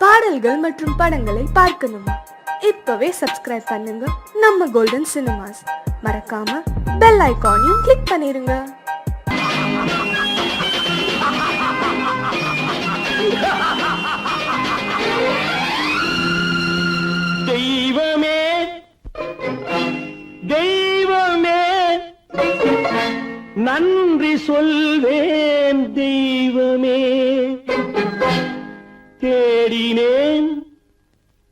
பாடல்கள் மற்றும் படங்களை பார்க்கணுமா? இப்பவே சப்ஸ்கிரைப் பண்ணுங்க நம்ம கோல்டன் சினிமாஸ். மறக்காம பெல் ஐகானையும் கிளிக் பண்ணிருங்க. தெய்வமே தெய்வமே நன்றி சொல்வேன் தெய்வமே. தேடினேன்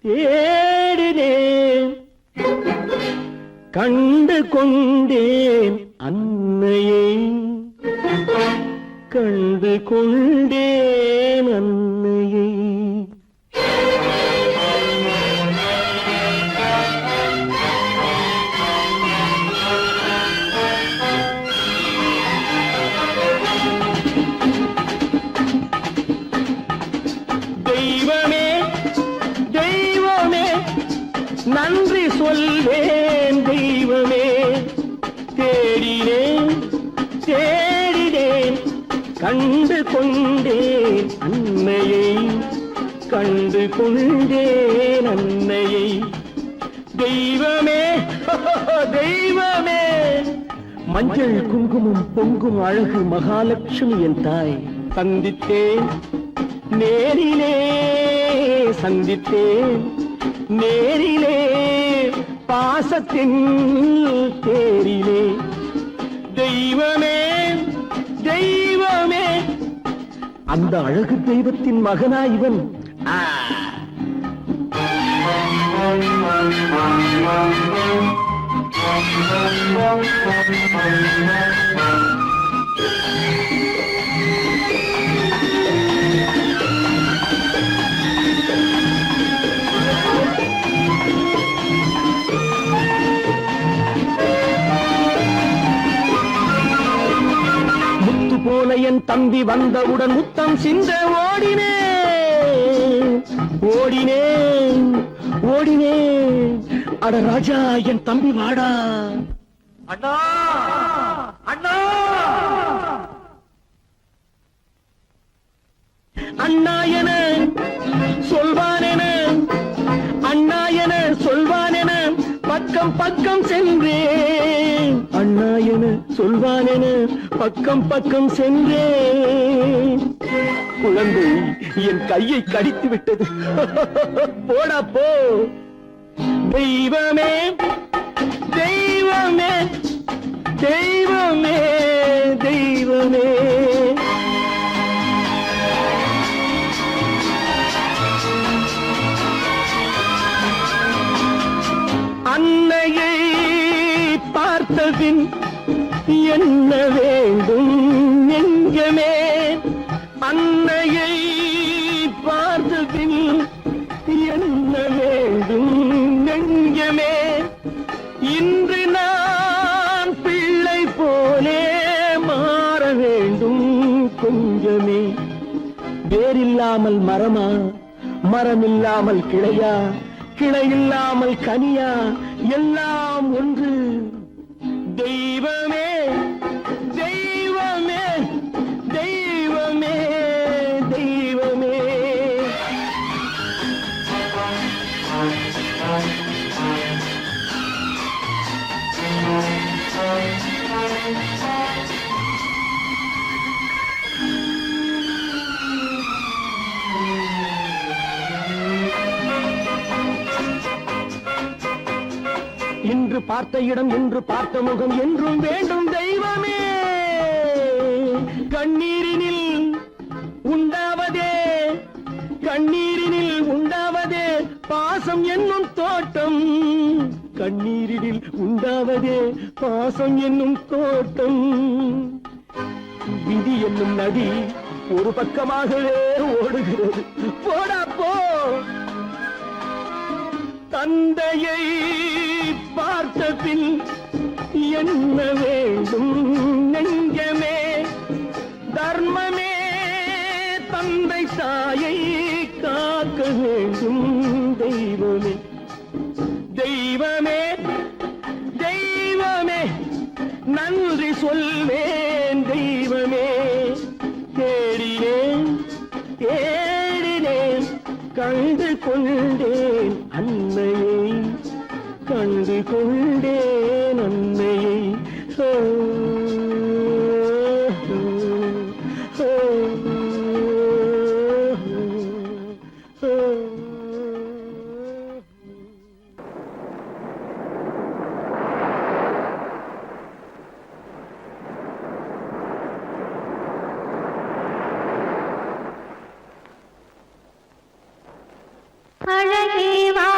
தேடினேன் கண்டு கொண்டேன் அன்னையை, கண்டு கொண்டேன் அன்னையை. தெய்வமே தெய்வமே நன்றி சொல்வேன் தெய்வமே. தேடினேன் தேடினேன் கண்டு கொண்டேன் அன்னையை, கண்டு கொண்டேன் அன்னையை. தெய்வமே தெய்வமே மஞ்சள் குங்குமம் பொங்கும் அழகு மகாலட்சுமி என் தாய். சந்தித்தேன் நேரிலே சந்தித்தேன் நேரிலே பாசத்தின் தேரிலே. தெய்வமே தெய்வமே அந்த அழகு தெய்வத்தின் மகனா இவன். போல என் தம்பி வந்தவுடன் முத்தம் சிந்த ஓடினேன் ஓடினேன் ஓடினேன். அட ராஜா என் தம்பி வாடா. அண்ணா அண்ணா அண்ணா என சொல்வான் என, அண்ணா என சொல்வான் என பக்கம் பக்கம் சென்றேன். அண்ணா என சொல்வான் என பக்கம் பக்கம் சென்றேன். குழந்தை என் கையை கடித்து விட்டது. போடா போ. தெய்வமே தெய்வமே தெய்வமே தெய்வமே அன்னையை பார்த்தபின் என்ன வேண்டும் நெஞ்சமே. அன்னையை பார்த்தபின் என்ன வேண்டும் நெஞ்சமே. இன்று நான் பிள்ளை போலே மாற வேண்டும் கொஞ்சமே. வேரில்லாமல் மரமா, மரமில்லாமல் கிளையா, கிளை இல்லாமல் கனியா, எல்லாம் ஒன்று. தெய்வமே தெய்வமே தெய்வமே தெய்வமே. இன்று பார்த்த இடம், இன்று பார்த்த முகம் என்றும் வேண்டும் தெய்வமே. கண்ணீரினில் உண்டாவதே, கண்ணீரினில் உண்டாவதே பாசம் என்னும் தோட்டம். கண்ணீரினில் உண்டாவதே பாசம் என்னும் தோட்டம். விதி என்னும் நதி ஒரு பக்கமாகவே ஓடுகிறது. போடா போ. தந்தையை பார்த்த பின் என்ன வேண்டும் நெஞ்சமே. தர்மமே தந்தை தாயை காக்க வேண்டும் தெய்வமே. தெய்வமே தெய்வமே நன்றி சொல்வேன் தெய்வமே. தேடினேன் தேடினேன் கண்டு கொண்டேன் அன்னையை, கண்டு கொண்டேன் அன்னையை. ஓ, ஓ, ஓ, ஓ. அழகே வா,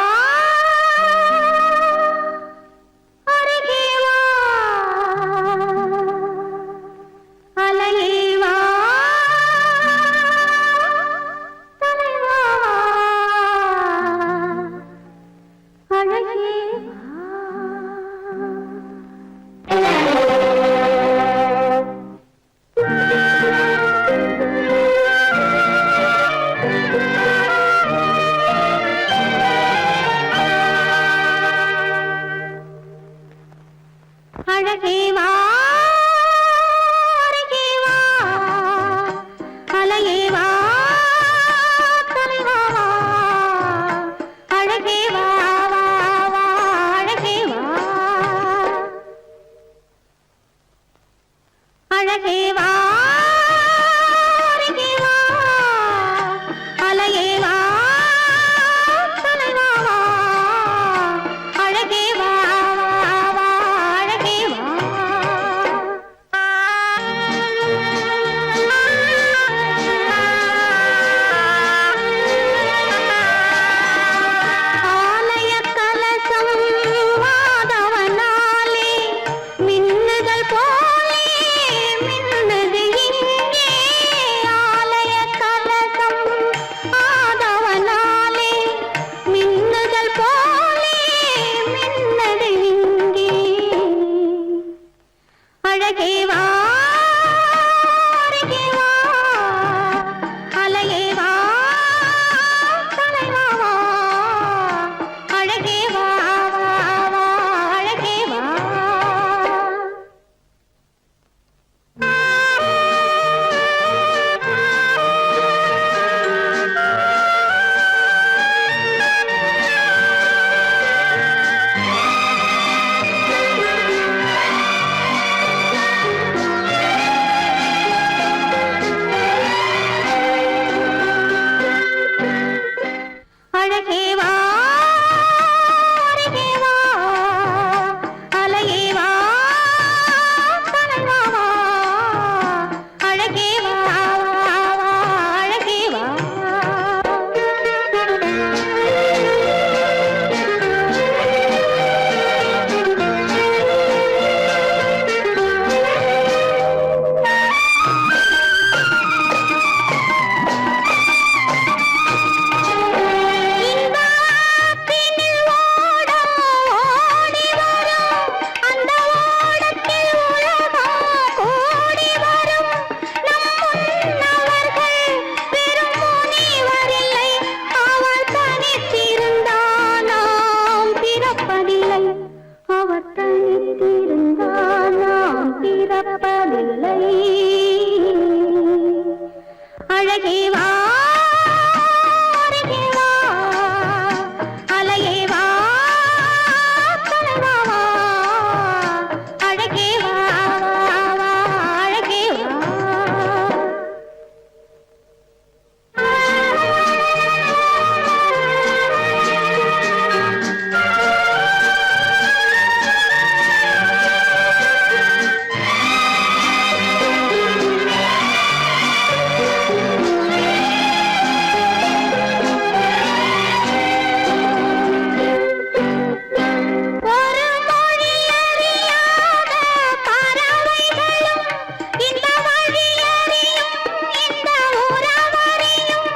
அருகே வா, அலையே வா, தலைவா வா, அழகே வா. அழகே வா, அருகே வா, அலையே வா, தலைவா வா, அழகே வா, வா, வா, அழகே வா. அழகே வா, அருகே வா, அலையே வா, தலைவா வா, அழகே வா, வா, வா, அழகே வா. ஆலய கலசம் மாதவனாலே மின்னுதல் போலே மின்னுது இங்கே. ஆலய கலசம் மாதவனாலே மின்னுதல் போலே மின்னது இங்கே. அழகே வா, அருகே வா, அலையே வா, தலைவா வா, அழகே வா, வா, வா, அழகே வா. அழகே வா, அருகே வா, அலையே வா, தலைவா வா, அழகே வா, வா, வா, அழகே வா. இந்த ஆற்றினில் ஓடம் ஓடி வரும், அந்த ஓடத்தில் உலகம் கூடி வரும். நம் முன்னவர்கள் பெரும் முனிவரில்லை, அவர் தனித்திருந்தால் நாம் பிறப்பதில்லை, அவர் தனித்திருந்தால் நாம் பிறப்பதில்லை. அழகே வா, அருகே வா, அலையே வா, தலைவா வா, அழகே வா, வா, வா, அழகே வா. ஒரு மொழி அறியாத பறவைகளும் இந்த வழி அறியும், இந்த உறவறியும்.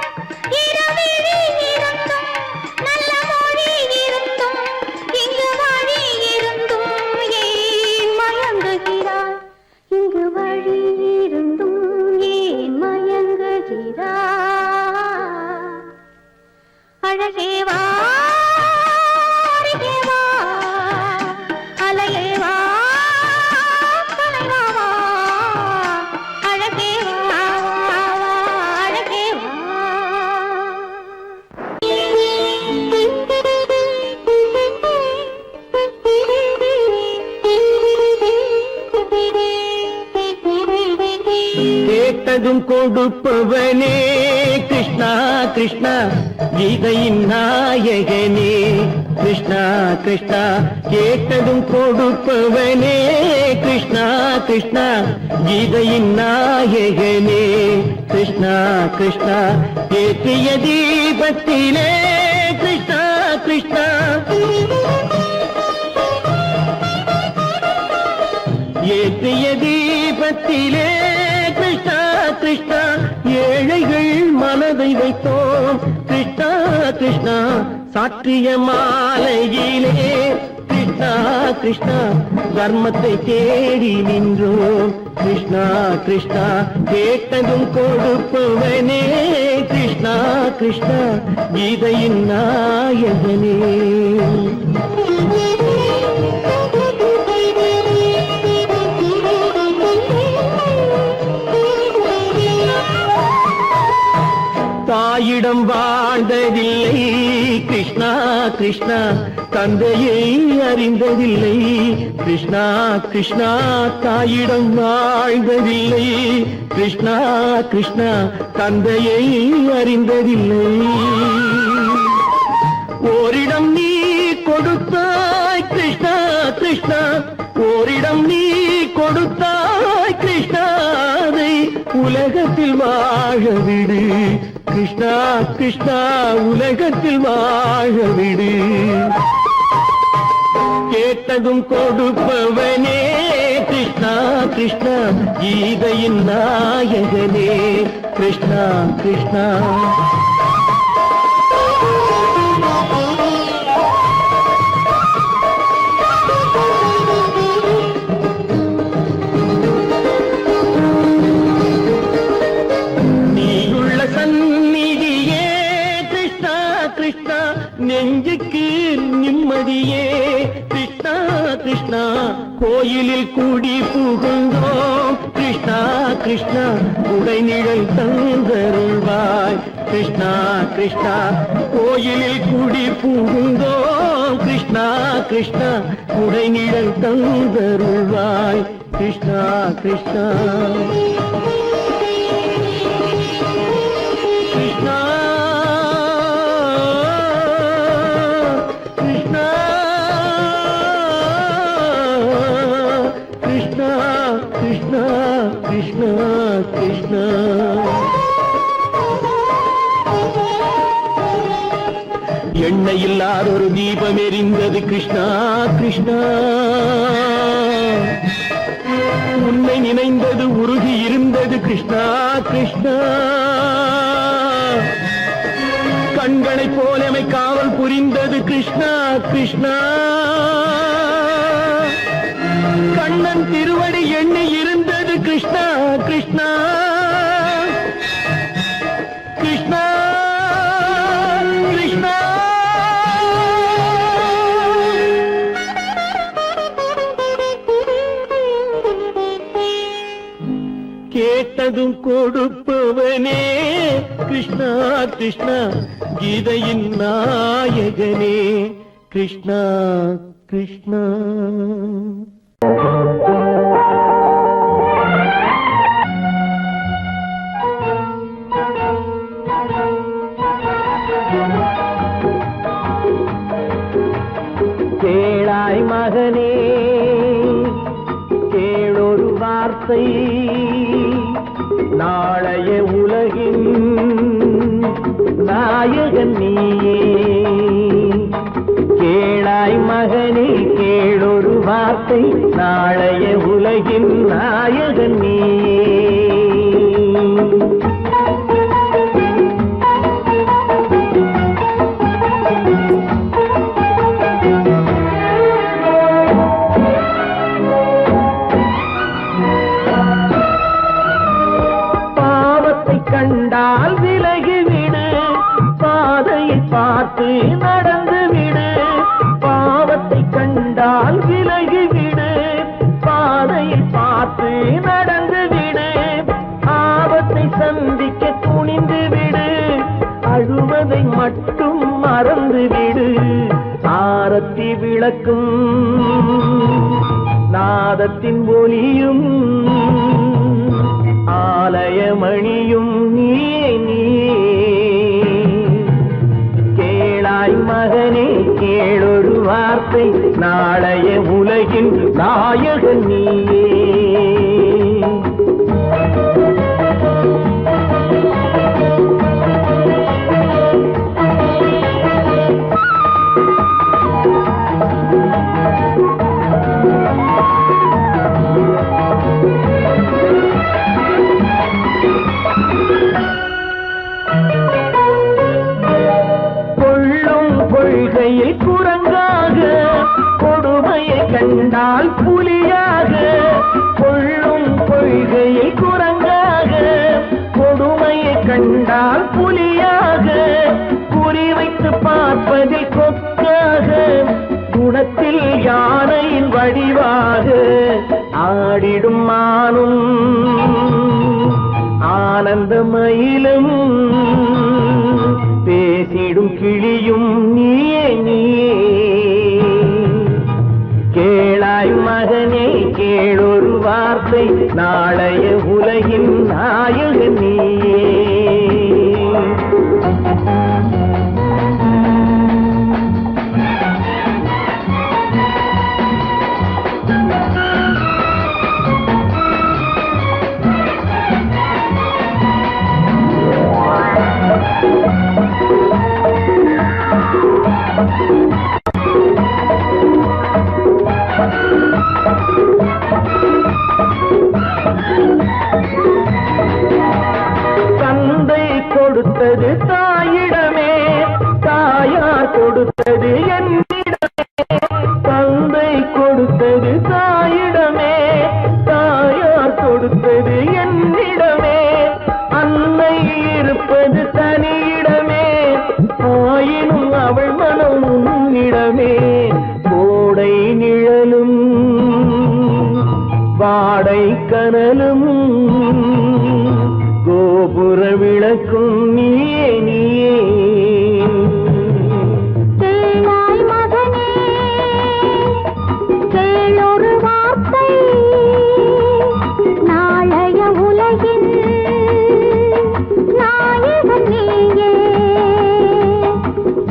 இருவிழி இருந்தும் நல்ல மொழி இருந்தும் இங்கு வழி இருந்தும் ஏன் மயங்குகிறாய், இங்கு வழி இருந்தும் ஏன் மயங்குகிறாய். அழகே வா, அருகே வா, அலையே வா, தலைவா வா, அழகே வா, வா, வா, அழகே வா. கேட்டதும் கொடுப்பவனே கிருஷ்ணா கிருஷ்ணா கீதையின் நாயகனே கிருஷ்ணா கிருஷ்ணா கேட்டதும் கொடுப்பவனே கிருஷ்ணா கிருஷ்ணா கீதையின் நாயகனே கிருஷ்ணா கிருஷ்ணா ஏற்றிய தீபத்திலே கிருஷ்ணா கிருஷ்ணா ஏற்றிய தீபத்திலே கிருஷ்ணா கிருஷ்ணா ஏழைகள் மனதை வைத்தோம் கிருஷ்ணா கிருஷ்ணா சாற்றிய மாலையிலே கிருஷ்ணா கிருஷ்ணா தர்மத்தை தேடி நின்றோம் கிருஷ்ணா கிருஷ்ணா கேட்டதும் கொடுப்பவனே கிருஷ்ணா கிருஷ்ணா கீதையின் நாயகனே தாயிடம் வாழ்ந்ததில்லை கிருஷ்ணா கிருஷ்ணா தந்தையை அறிந்ததில்லை கிருஷ்ணா கிருஷ்ணா தாயிடம் வாழ்ந்ததில்லை கிருஷ்ணா கிருஷ்ணா தந்தையை அறிந்ததில்லை ஓரிடம் நீ கொடுத்தாய் கிருஷ்ணா கிருஷ்ணா ஓரிடம் நீ கொடுத்தாய் கிருஷ்ணாவை உலகத்தில் வாழ விடு கிருஷ்ணா கிருஷ்ணா உலகத்தில் வாழ விடு கேட்டதும் கொடுப்பவனே கிருஷ்ணா கிருஷ்ணா கீதையின் நாயகனே கிருஷ்ணா கிருஷ்ணா நெஞ்சுக்கு நிம்மதியே கிருஷ்ணா கிருஷ்ணா கோயிலில் கூடி புகுந்தோம் கிருஷ்ணா கிருஷ்ணா உடைநிழல் தந்தருள்வாய் கிருஷ்ணா கிருஷ்ணா கோயிலில் கூடி புகுந்தோம் கிருஷ்ணா கிருஷ்ணா உடைநிழல் தந்தருள்வாய் கிருஷ்ணா கிருஷ்ணா கிருஷ்ணா கிருஷ்ணா கிருஷ்ணா கிருஷ்ணா எண்ணெய் இல்லாத ஒரு தீபம் எரிந்தது கிருஷ்ணா கிருஷ்ணா உன்னை நினைந்தது உருகி இருந்தது கிருஷ்ணா கிருஷ்ணா கண்களைப் போலமை காவல் புரிந்தது கிருஷ்ணா கிருஷ்ணா கண்ணன் திருவடி எண்ணி இருந்தது கிருஷ்ணா கிருஷ்ணா கிருஷ்ணா கிருஷ்ணா கேட்டதும் கொடுப்பவனே கிருஷ்ணா கிருஷ்ணா கீதையின் நாயகனே கிருஷ்ணா கிருஷ்ணா கேளாய் மகனே கேளொரு வார்த்தை நாளைய உலகின் நாயகன் நீயே கேளாய் மகனே கேளொரு வார்த்தை நாளைய உலகின் நாயகன் நீயே கண்டால் விலகிவிடு பாதையை பார்த்து நடந்து விடு பாவத்தை கண்டால் விலகிவிடு பாதையை பார்த்து நடந்து விடு ஆபத்தை சந்திக்க துணிந்து விடு அழுவதை மட்டும் மறந்து விடு ஆரத்தி விளக்கும் நாதத்தின் ஒலியும் ஆலயமணியும் நீயே கேளாய் மகனே கேளொரு வார்த்தை நாளைய உலகின் நாயகன் நீயே. கொள்கையில் குரங்காக கொடுமையை கண்டால் புலியாக, கொள்ளும் கொள்கையில் குரங்காக கொடுமையை கண்டால் புலியாக, குறிவைத்து பார்ப்பதில் கொக்காக குணத்தில் யானையின் வடிவாக, ஆடிடும் மானும் ஆனந்த மயிலும் பேசிடும் கிளியும் நீயே கேளாய் மகனே கேளொரு வார்த்தை நாளைய உலகின் நாயகன் நீயே. தந்தை கொடுத்தது தாயிடமே, தாயார் கொடுத்தது என்னிடமே, தந்தை கொடுத்தது தாயிடமே, தாயார் கொடுத்தது என்னிடமே, அன்னை இருப்பது தனியிடமே, ஆயினும் அவள் மனம் உன்னிடமே, கோடை நிழலும் வாடை கனலும் கோபுர விளக்கும் நீயே கேளாய் மகனே கேளொரு வார்த்தை நாளைய உலகின் நாயகன் நீயே.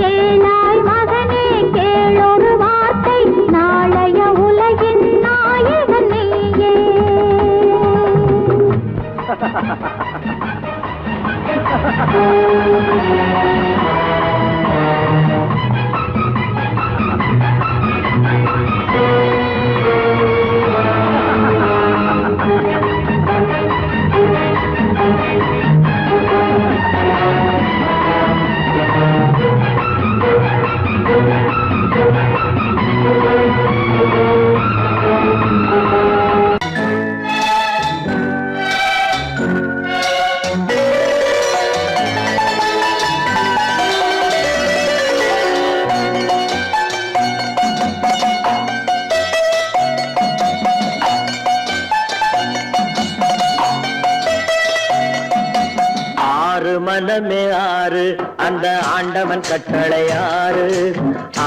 கேளாய் மகனே கேளொரு வார்த்தை நாளைய உலகின் நாயகன் நீயே. மனமே ஆறு அந்த ஆண்டவன் கட்டளை ஆறு,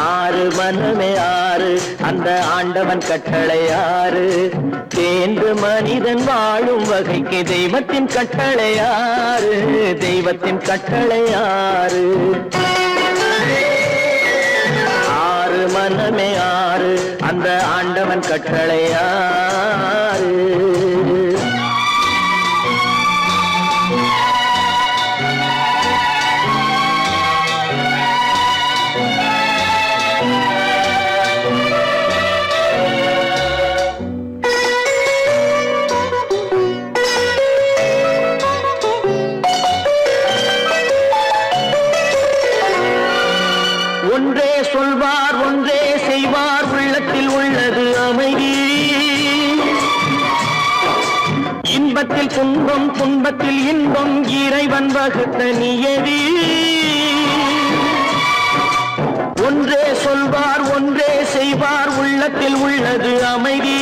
ஆறு மனமே ஆறு அந்த ஆண்டவன் கட்டளை ஆறு, தேர்ந்து மனிதன் வாழும் வகைக்கு தெய்வத்தின் கட்டளை ஆறு, தெய்வத்தின் கட்டளை ஆறு. ஆறு மனமே ஆறு அந்த ஆண்டவன் கட்டளை ஆறு. ஒன்றே சொல்வார் ஒன்றே செய்வார் உள்ளத்தில் உள்ளது அமைதி, இன்பத்தில் துன்பம் துன்பத்தில் இன்பம் இறைவன் வகுத்த நியதி. ஒன்றே சொல்வார் ஒன்றே செய்வார் உள்ளத்தில் உள்ளது அமைதி,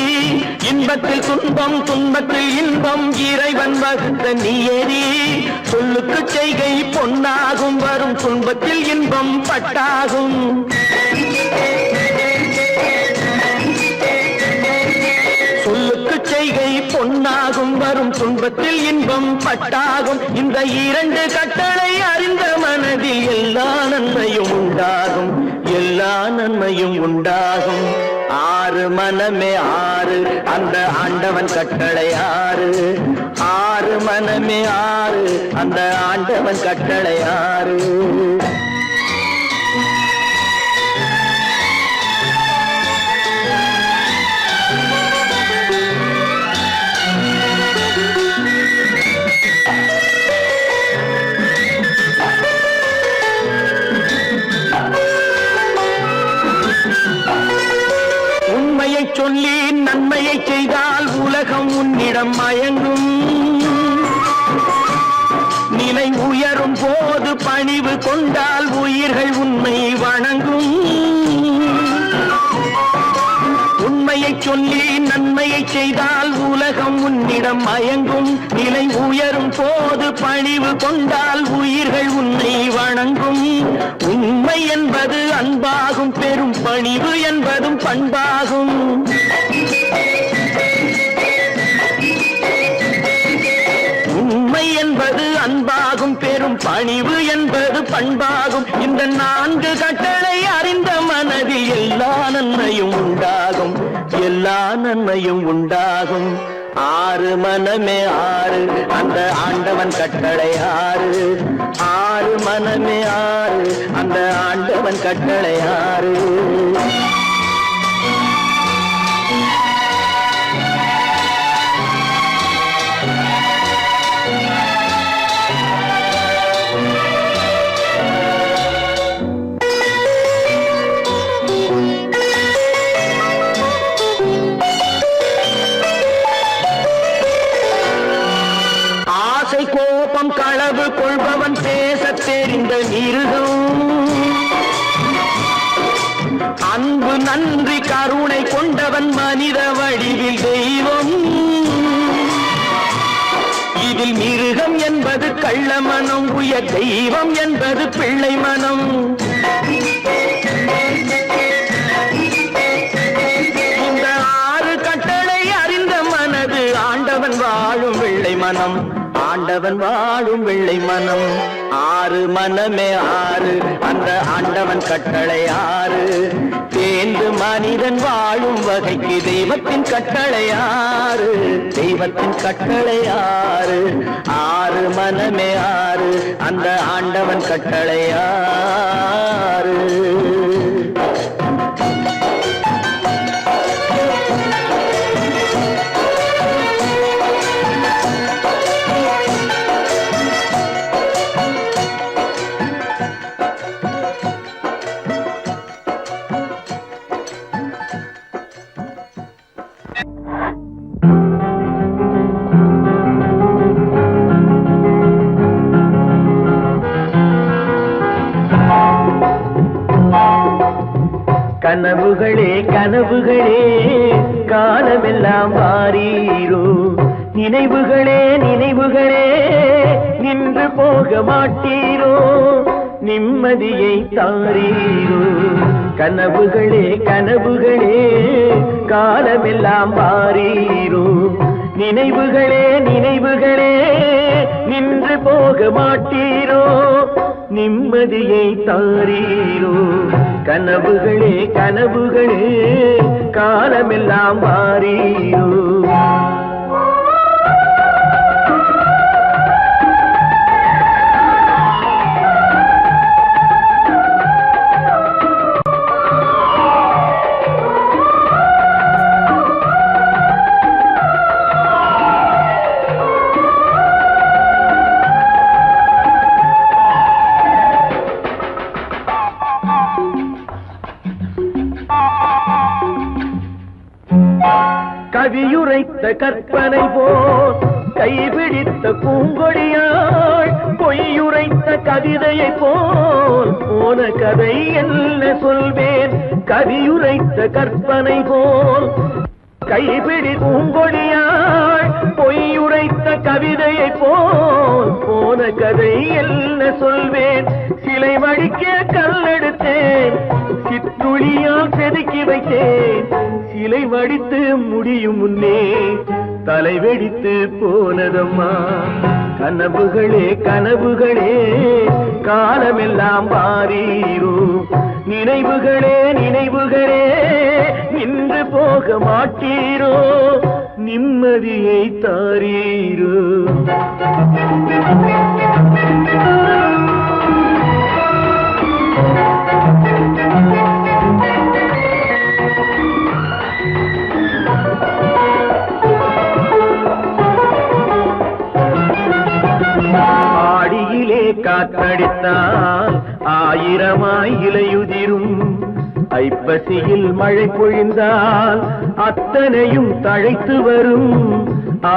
இன்பத்தில் துன்பம் துன்பத்தில் இன்பம் இறைவன் வகுத்த நியதி. சொல்லுக்கு செய்கை பொன்னாகும் வரும் துன்பத்தில் இன்பம் பட்டாகும், சொல்லுக்கு செய்கை பொன்னாகும் வரும் துன்பத்தில் துன்பத்தில் இன்பம் பட்டாகும். இந்த இரண்டு கட்டளை அறிந்த மனதில் எல்லா நன்மையும் உண்டாகும், எல்லா நன்மையும் உண்டாகும். ஆறு மனமே ஆறு, அந்த ஆண்டவன் கட்டளை ஆறு. ஆறு மனமே ஆறு, அந்த ஆண்டவன் கட்டளை ஆறு. உண்மையை சொல்லி நன்மையை செய்தால் உலகம் உன்னிடம் மயங்கும். நிலை உயரும் போது பணிவு கொண்டால் உயிர்கள் உன்னை வணங்கும். உண்மையை சொல்லி நன்மையை செய்தால் உலகம் உன்னிடம் மயங்கும். நிலை உயரும் போது பணிவு கொண்டால் உயிர்கள் உன்னை வணங்கும். உண்மை என்பது அன்பாகும், பெரும் பணிவு என்பதும் பண்பாகும். உண்மை என்பது அன்பாகும், பெரும் பணிவு என்பது பண்பாகும். இந்த நான்கு கட்டளை அறிந்த மனதில் எல்லா நன்மையும் உண்டாகும், எல்லா நன்மையும் உண்டாகும். ஆறு மனமே ஆறு, அந்த ஆண்டவன் கட்டளை ஆறு. ஆறு மனமே ஆறு, அந்த ஆண்டவன் கட்டளை ஆறு. கோபம் களவு கொள்பவன் பேசத் தெரிந்த மிருகம். அன்பு நன்றி கருணை கொண்டவன் மனித வடிவில் தெய்வம். இதில் மிருகம் என்பது கள்ள மனம், உயர் தெய்வம் என்பது பிள்ளை மனம். இந்த ஆறு கட்டளை அறிந்த மனது ஆண்டவன் வாழும் வெள்ளை மனம், ஆண்டவன் வாழும் வெள்ளை மனம். ஆறு மனமே ஆறு, அந்த ஆண்டவன் கட்டளை ஆறு. தேர்ந்து மனிதன் வாழும் வகைக்கு தெய்வத்தின் கட்டளை ஆறு, தெய்வத்தின் கட்டளை ஆறு. ஆறு மனமே ஆறு, அந்த ஆண்டவன் கட்டளை ஆறு. கனவுகளே கனவுகளே காலமெல்லாம் வாரீரோ. நினைவுகளே நினைவுகளே நின்று போக மாட்டீரோ. நிம்மதியை தாரீரோ. கனவுகளே கனவுகளே காலமெல்லாம் வாரீரோ. நினைவுகளே நினைவுகளே நின்று போக மாட்டீரோ. நிம்மதியை தாரீரோ. கனவுகளே கனவுகளே காலமெல்லாம் வாரீரோ. கவியுரைத்த கற்பனை போல் கைபிடித்த பூங்கொடியாள் பொய்யுரைத்த கவிதையை போல் போன கதை என்ன சொல்வேன். கவியுரைத்த கற்பனை போல் கைபிடி பூங்கொடியாள் பொய்யுரைத்த கவிதையை போல் போன கதை என்ன சொல்வேன். சிலை வடிக்க கல்லெடுத்தேன், சிற்றுளியால் செதுக்கி வைத்தேன். சிலை வடித்து முடியும் முன்னே தலை வெடித்து போனதம்மா. கனவுகளே கனவுகளே காலமெல்லாம் மாறீரோ, நினைவுகளே நினைவுகளே நின்று போக மாட்டீரோ, நிம்மதியை தாரீரோ. ஆடியிலே காற்றடித்தால் ஆயிரமாய் இலையுதிரும், ஐப்பசியில் மழை பொழிந்தால் அத்தனையும் தழைத்து வரும்.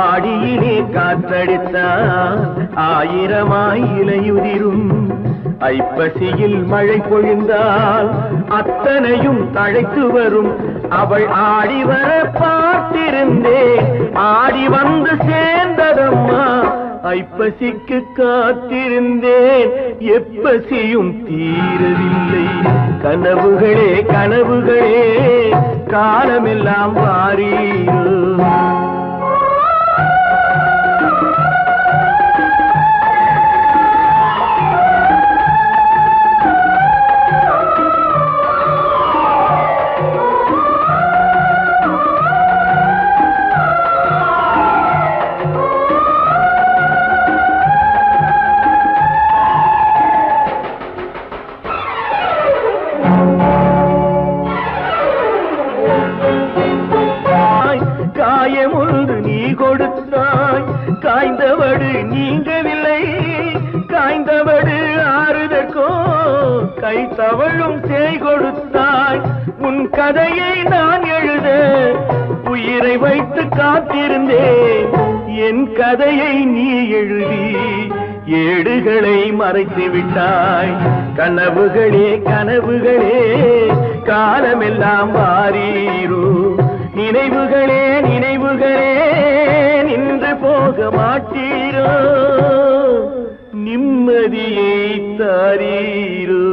ஆடியிலே காற்றடித்தால் ஆயிரமாய் இலையுதிரும், ஐப்பசியில் மழை பொழிந்தால் அத்தனையும் தழைத்து வரும். அவள் ஆடி வர பார்த்திருந்தேன், ஆடி வந்து சேர்ந்ததம்மா. ஐப்பசிக்கு காத்திருந்தேன், எப்பசியும் தீரவில்லை. கனவுகளே கனவுகளே காலமெல்லாம் வாரீரோ. காயமொன்று நீ கொடுத்தாய், காய்ந்தவடு நீங்கவில்லை. காய்ந்தவடு ஆறுதற்கோ கை தவழும் சேய் கொடுத்தாய். உன் கதையை நான் எழுத உயிரை வைத்து காத்திருந்தேன், என் கதையை நீ எழுதி ஏடுகளை மறைத்து விட்டாய். கனவுகளே கனவுகளே காலமெல்லாம் வாரீரோ, நினைவுகளே நினைவுகளே நின்று போக மாட்டீரோ, நிம்மதியை தாரீரோ.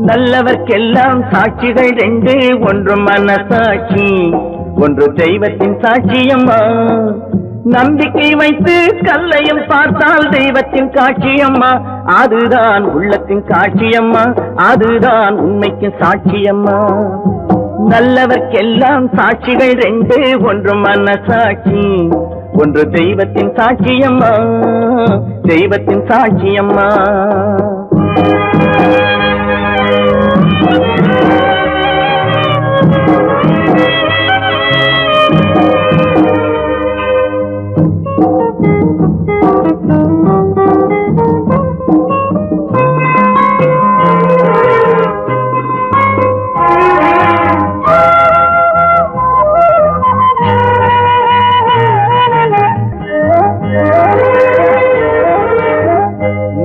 நல்லவர்க்கெல்லாம் சாட்சிகள் ரெண்டு, ஒன்று மனசாட்சி, ஒன்று தெய்வத்தின் சாட்சியம்மா. நம்பிக்கை வைத்து கல்லையும் பார்த்தால் தெய்வத்தின் காட்சியம்மா. அதுதான் உள்ளத்தின் காட்சியம்மா, அதுதான் உண்மைக்கு சாட்சியம்மா. நல்லவர்க்கெல்லாம் சாட்சிகள் ரெண்டு, ஒன்று மனசாட்சி, ஒன்று தெய்வத்தின் சாட்சியம்மா, தெய்வத்தின் சாட்சியம்மா.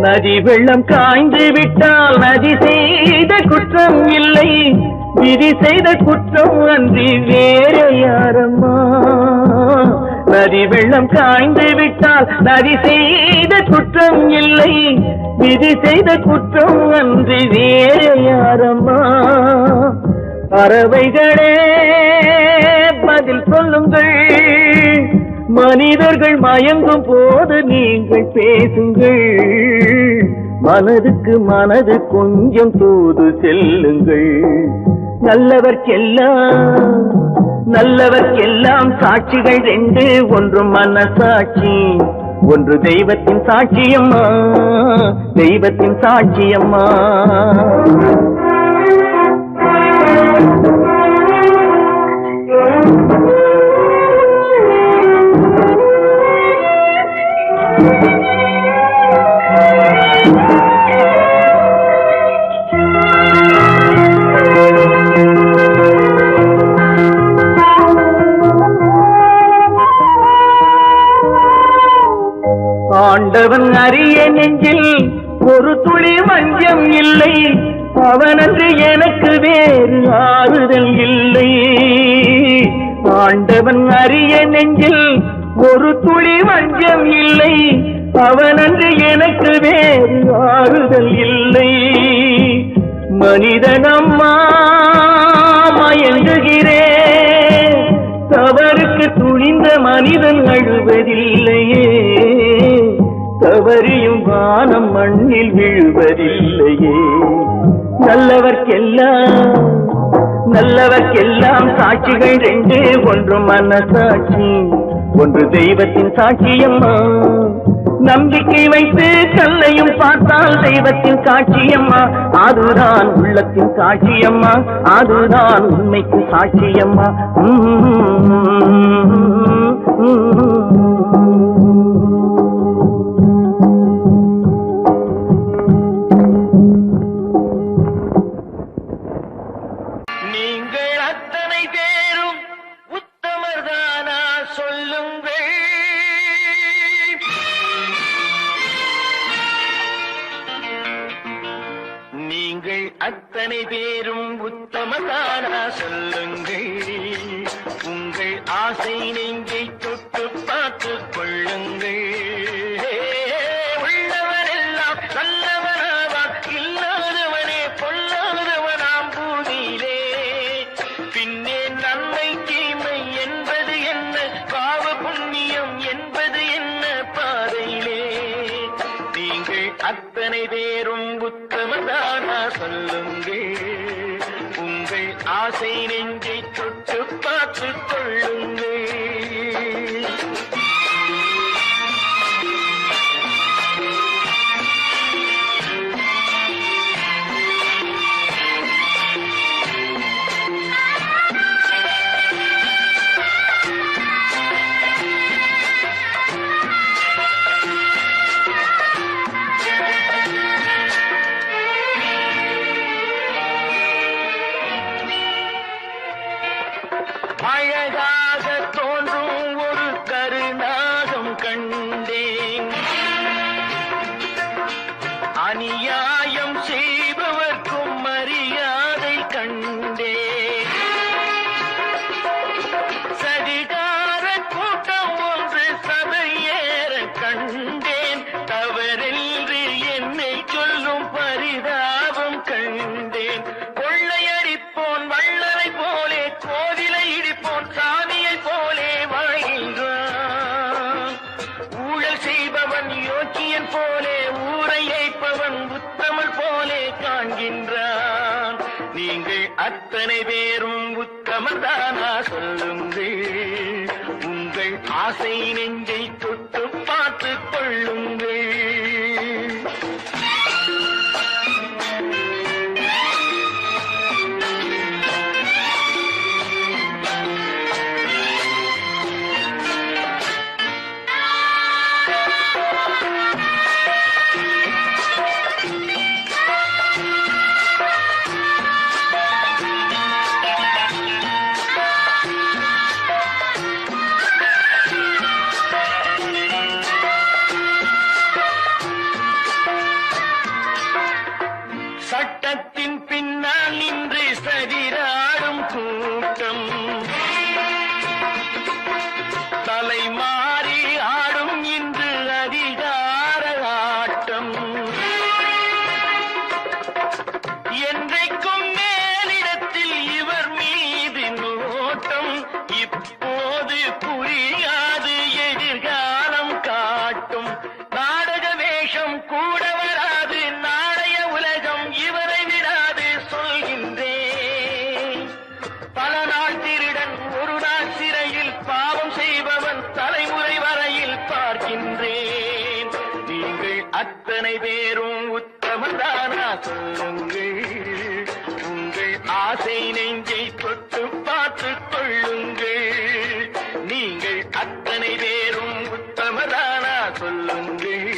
நதி வெள்ளம் காய்ந்து விட்டால் நதி செய்த குற்றம் இல்லை, விதி செய்த குற்றம் அன்றி வேற யாரம்மா. நதி வெள்ளம் காய்ந்து விட்டால் நதி செய்த குற்றம் இல்லை, விதி செய்த குற்றம் அன்றி வேற யாரம்மா. பறவைகளே பதில் சொல்லுங்கள், மனிதர்கள் மயங்கும் போது நீங்கள் பேசுங்கள். மனதுக்கு மனது கொஞ்சம் தூது செல்லுங்கள். நல்லவர்க்கெல்லாம் சாட்சிகள் ரெண்டு, ஒன்று மனசாட்சி, ஒன்று தெய்வத்தின் சாட்சியம்மா, தெய்வத்தின் சாட்சியம்மா. ஆண்டவன் அறிய நெஞ்சில் ஒரு துளி வஞ்சம் இல்லை, அவனன்று எனக்கு வேறு ஆறுதல் இல்லை. ஆண்டவன் அறிய நெஞ்சில் ஒரு துளி வஞ்சம் இல்லை, அவனன்று எனக்கு வேறு ஆறுதல் இல்லை. மனிதனம்மா மயங்குகிறேன், தவறுக்கு துணிந்த மனிதன் அழுவதில்லையே, தவறியும் வானம் மண்ணில் விழுவதில்லையே. நல்லவர்க்கெல்லாம் சாட்சிகள் ரெண்டு, ஒன்று மனசாட்சி, ஒன்று தெய்வத்தின் சாட்சியம்மா. நம்பிக்கை வைத்து கல்லையும் பார்த்தால் தெய்வத்தின் சாட்சியம்மா, அதுதான் உள்ளத்தின் சாட்சியம்மா, அதுதான் உண்மைக்கு சாட்சியம்மா. நீங்கள் அத்தனை பேரும் உத்தமர்தானா சொல்லுங்கள். நீங்கள் அத்தனை பேரும் உத்தமதானா சொல்லுங்கள். உங்கள் ஆசை நெஞ்சை தொட்டு பார்த்துக் கொள்ளுங்கள். உள்ளவரெல்லாம் நல்லவனாவான், இல்லாதவனே பொல்லாதவனாம் பூமியிலே. பின்னே நன்மை தீமை என்பது என்ன, பாவ புண்ணியம் என்பது என்ன பாதையிலே. நீங்கள் அத்தனை பேரும் உத்தமதானா சொல்லுங்கள். உங்கள் ஆசை நெஞ்சை தொட்டு பார்த்துக் கொள்ளுங்கள். அழகாக தோன்றும் ஒரு கருநாகம் கண்டேன், அநியாயம் செய்பவர்க்கும் மரியாதை கண்டேன். சதிகார கூட்டம் ஒன்று சபையேற கண்டேன், தவறென்று என்னை சொல்லும் பரிதாபம் கண்டேன். கொள்ளையடிப்போன் வள்ளலை போலே, கோவிலை இடிப்போன் சாமியை போலே வாழ்கின்றான். ஊழல் செய்பவன் யோக்கியன் போலே, ஊரை ஏய்ப்பவன் உத்தமன் போலே காண்கின்றான். நீங்கள் அத்தனை பேரும் உத்தமதானா சொல்லுங்கள். உங்கள் ஆசை நெஞ்சை தொட்டு பார்த்துக் கொள்ளுங்கள். சட்டத்தின் பின்னால் நின்று சதிராடும் கூட்டம், தலைமாறி ஆடும் இன்று அதிகார ஆட்டம். என்றைக்கும் மேலிடத்தில் இவர் மீது நோட்டம், இப்போது புரியாது எதிர்காலம் காட்டும். நாடக வேஷம் கூட வராது, நாளைய உலகம் இவரை விடாது சொல்கின்றேன். பல நாள் திருடன் ஒரு அத்தனை பேரும் உத்தமதானா சொல்லுங்கள். உங்கள் ஆசை நெஞ்சை தொட்டு பார்த்துக் கொள்ளுங்கள். நீங்கள் அத்தனை பேரும் உத்தமதானா சொல்லுங்கள்.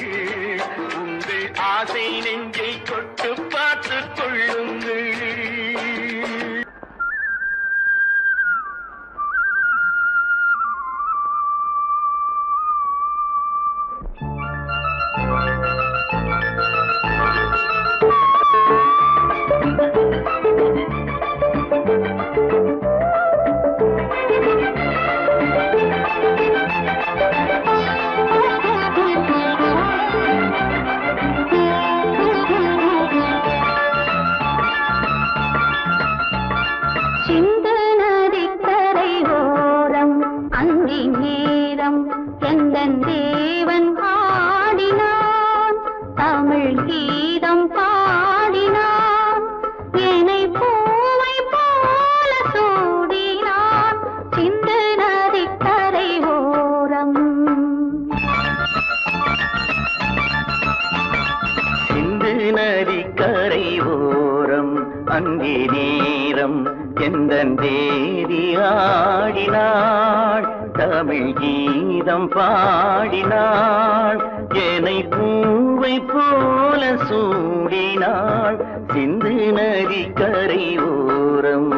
உங்கள் ஆசை நெஞ்சை தொட்டு பார்த்துக் கொள்ளுங்கள். நதிக்கரை ஓரம் அங்கே நேரம் எந்தன் தேவி ஆடினாள். தமிழ் கீதம் பாடினாள். என்னை பூவை போல சூடினாள். சிந்து நதிக்கரை ஓரம்.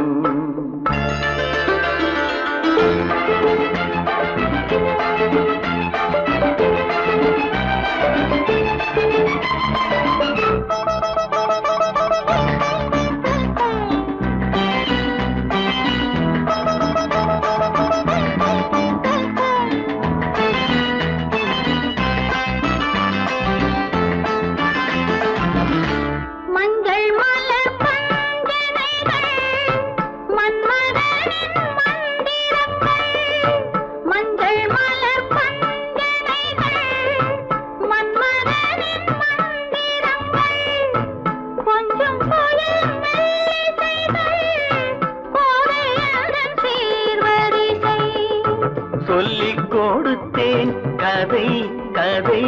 சொல்லிக் கொடுத்தேன் கதை கதை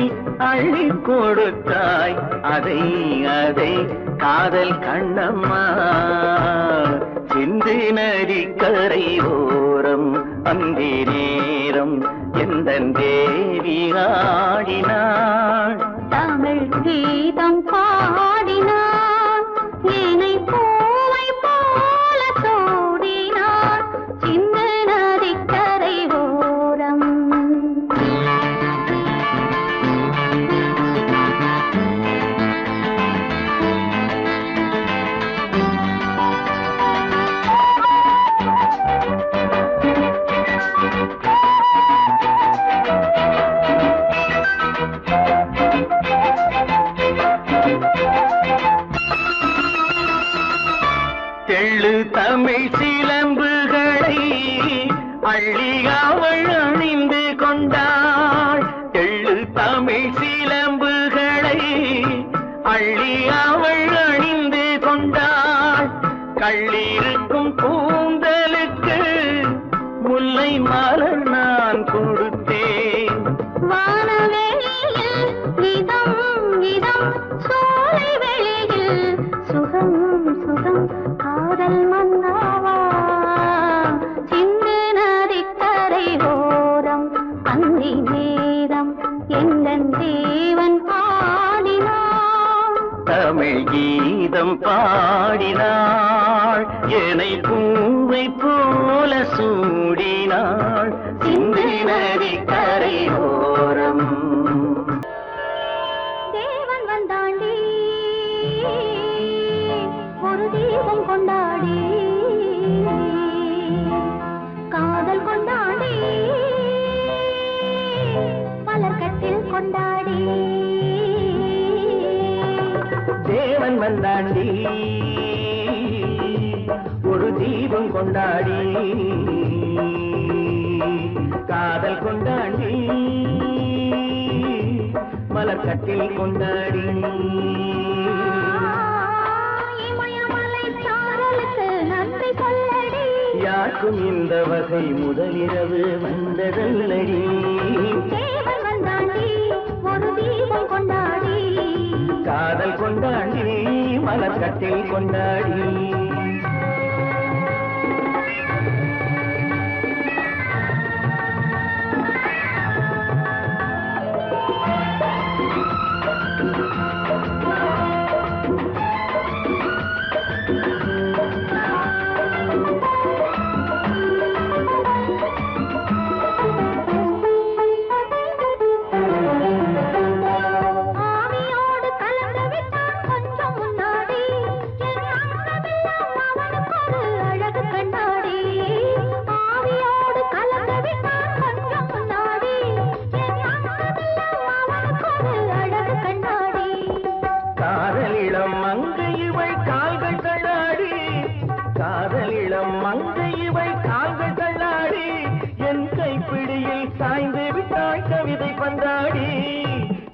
அள்ளி கொடுத்தாய் அதை அதை காதல் கண்ணம்மா. சிந்து நதிக்கரை ஓரம் அங்கே நேரம் எந்தன் தேவி ஆடினாள். தமிழ் கீதம் பாடினாள். என்னை பூவை போல சூடினாள். சிந்து நதிக்கரை ஓரம். தெள்ளு தமிழ் சிலம்புகளை அள்ளி அவள் அணிந்து கொண்டாள். தெள்ளு தமிழ் சிலம்புகளை அள்ளி அவள் அணிந்து கொண்டாள். கள்ளிருக்கும் கூந்தலுக்கு முல்லை மலர் நான் கொடுத்தேன். வானவெளியில் இதம் இதம் சோலை வெளியில் சுகம் சுகம் காதல் மன்னாவா. சிந்து நதிக்கரை ஓரம் அந்தி நேரம் எங்கள் தேவன் பாடினான். தமிழ் கீதம் பாடினாள். என்னை பூவை போல சூடினாள். சிந்து நதிக்கரை ஓரம். தேவன் வந்தாண்டி ஒரு தீபம் கொண்டாடி காதல் கொண்டாடி மலர்கட்டில் கொண்டாடி. தேவன் வந்தாண்டி ஒரு தீபம் கொண்டாடி காதல் கொண்டாடி மலர்கட்டில் கொண்டாடி. இமயமலை சாரலுக்கு நன்றி சொல்லடி. யாருக்கும் இந்த வகை முதலிரவு வந்ததல்லடி. தேவன் வந்தாண்டி ஒரு தீபம் கொண்டாடி காதல் கொண்டாடி மலர் கட்டில் கொண்டாடி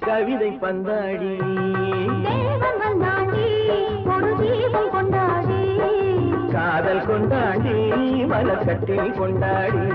கவிதை பந்தாடி தேவன் வந்தாண்டி ஒரு தீபம் கொண்டாடி காதல் கொண்டாடி மலர் கட்டில் கொண்டாடி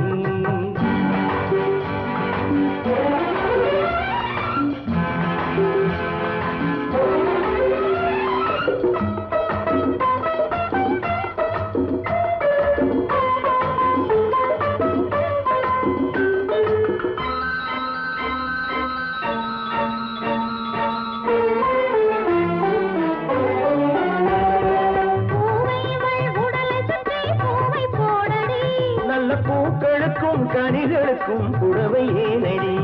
பூக்களுக்கும் கனிகளுக்கும் புடவை ஏனடி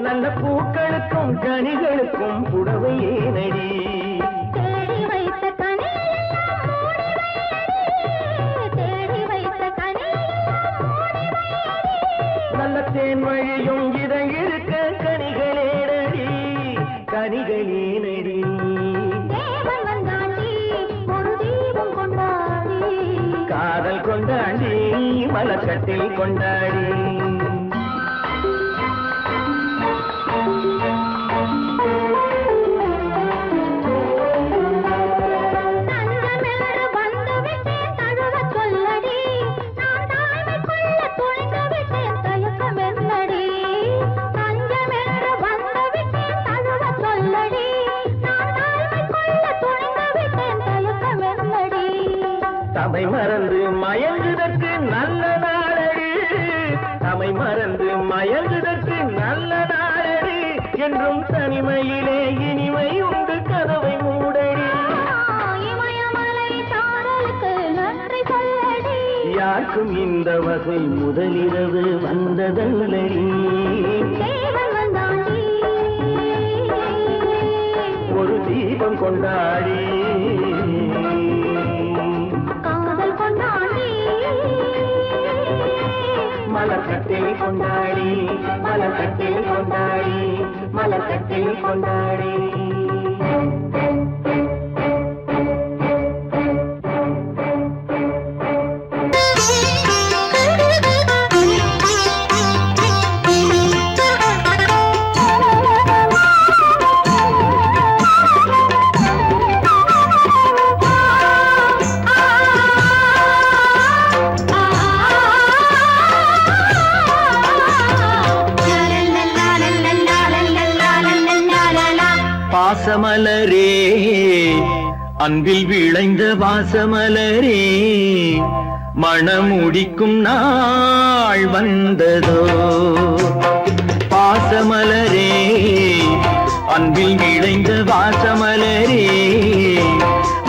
நல்ல பூக்களுக்கும் கனிகளுக்கும் புடவை ஏனடி நல்ல தேன் வழியும் இதை இருக்க கனிகளேனடி கனிகளேனடி காதல் கொண்டாடி மலர் கட்டில் கொண்டாடி தமை மறந்து மயங்குதற்கு நல்ல நாளடி தமை மறந்து மயங்குதற்கு நல்ல நாளடி என்றும் தனிமையிலே இனிமை உண்டு கதவை மூடடி யாருக்கும் இந்த வகை முதலிரவு வந்ததல்லடி ஒரு தீபம் கொண்டாடி மலர் கட்டில் கொண்டாடி மலர் கட்டில் கொண்டாடி மலர் கட்டில் கொண்டாடி வாசமலரே அன்பில் விளைந்த வாசமலரே மணமுடிக்கும் நாள் வந்ததோ பாசமலரே அன்பில் விளைந்த வாசமலரே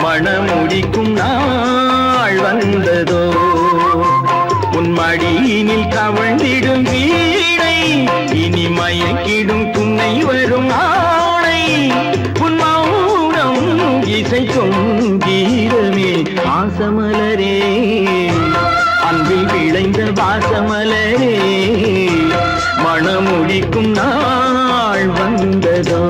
மணமுடிக்கும் நாள் வந்ததோ உன் மடியினில் கவழ்ந்திடும் வீணை இனி மயக்கிடும் துணை வரும் ஆணை உன் மௌனம் இசைக்கும் கீதமே வாசமலரே அன்பில் விளைந்த வாசமலரே மணமுடிக்கும் நாள் வந்ததோ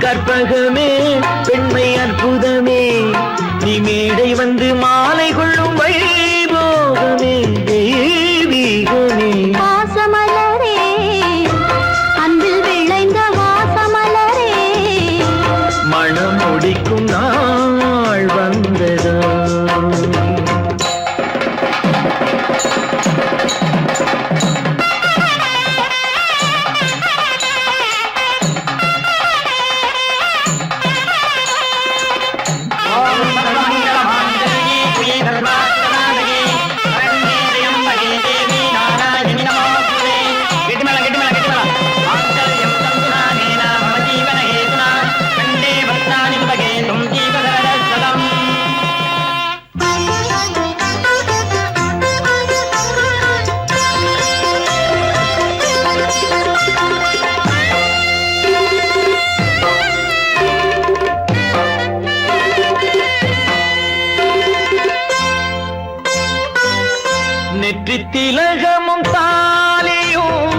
கற்பகமே பெண்மை அற்புதமே நீ மேடை வந்து மாலை கொள்ளும் வைபோகமே தெய்வீகமே வாசமலரே அன்பில் விளைந்த வாசமலரே மனம் முடிக்கும் நாள் வந்ததோ திலகமும் தாலியும்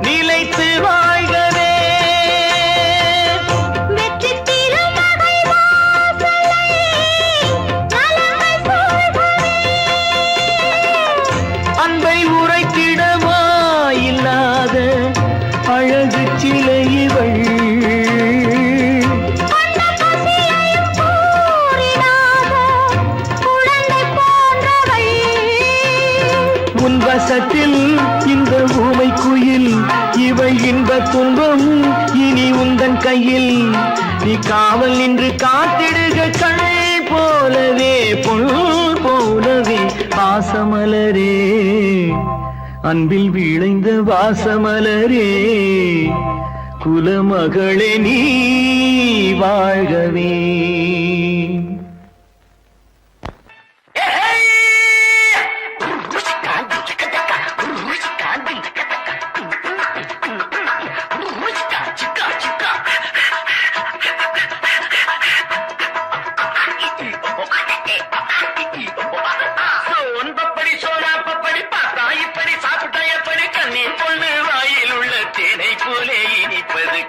நிலைத்து வாழ்கவே வெற்றி திருமகள் வாசலை நலங்கள் சூழ்கவே அன்பை உரைத்திடவா இல்லாத அழகு சிலை இவள் வசத்தில் இந்த ஊமை குயில் இவள் இன்ப துன்பம் இனி உந்தன் கையில் நீ காவல் நின்று காத்திடுக கண் போலவே பொன் போலவே வாசமலரே அன்பில் விளைந்த வாசமலரே குலமகளே நீ வாழ்கவே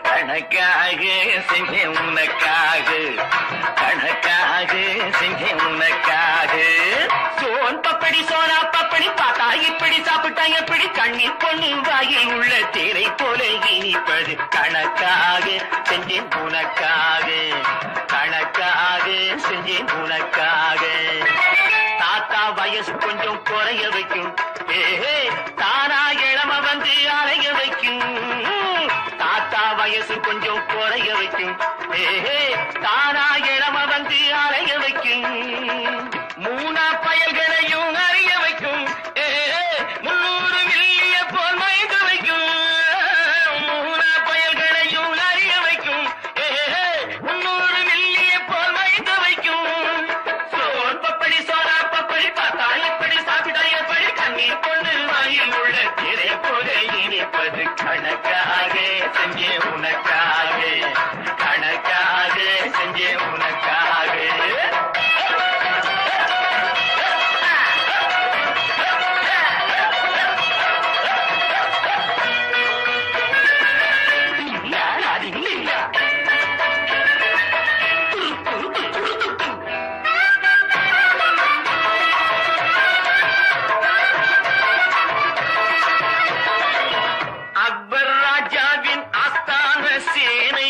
கணக்காக செஞ்சேன் உனக்காக கணக்காக செஞ்சேன் உனக்காக சோன் பப்படி சோனா பப்படி பார்த்தா இப்படி சாப்பிட்டா எப்படி கண்ணீர் பொண்ணு வாயில் உள்ள தேரை போல இனிப்பது கணக்காக செஞ்சேன் உனக்காக கணக்காக செஞ்சேன் உனக்காக தாத்தா வயசு கொஞ்சம் குறைய வைக்கும் தானா இளம வந்து அலைய வைக்கும் தாத்தா வயசு கொஞ்சம் குறைய வைக்கும் தானா இளம வந்து அலைய வைக்கும் மூணா பயல்களையும் அறிய வைக்கும் 300 மில்லிய போல் மயங்க வைக்கும் மூணா பயல்களையும் அறிய வைக்கும் 300 மில்லிய போல் மயங்க வைக்கும் சோன் பப்படி சோனா பப்படி பார்த்தா எப்படி சாப்பிட்டா எப்படி கண்ணீர் கொண்டு வாயில் உள்ள திரை போல இனிப்பது கணக்காக செஞ்சே உனக்காக கணக்காக செஞ்சே உனக்காக அக்பர் ராஜாவின் ஆஸ்தான சேனை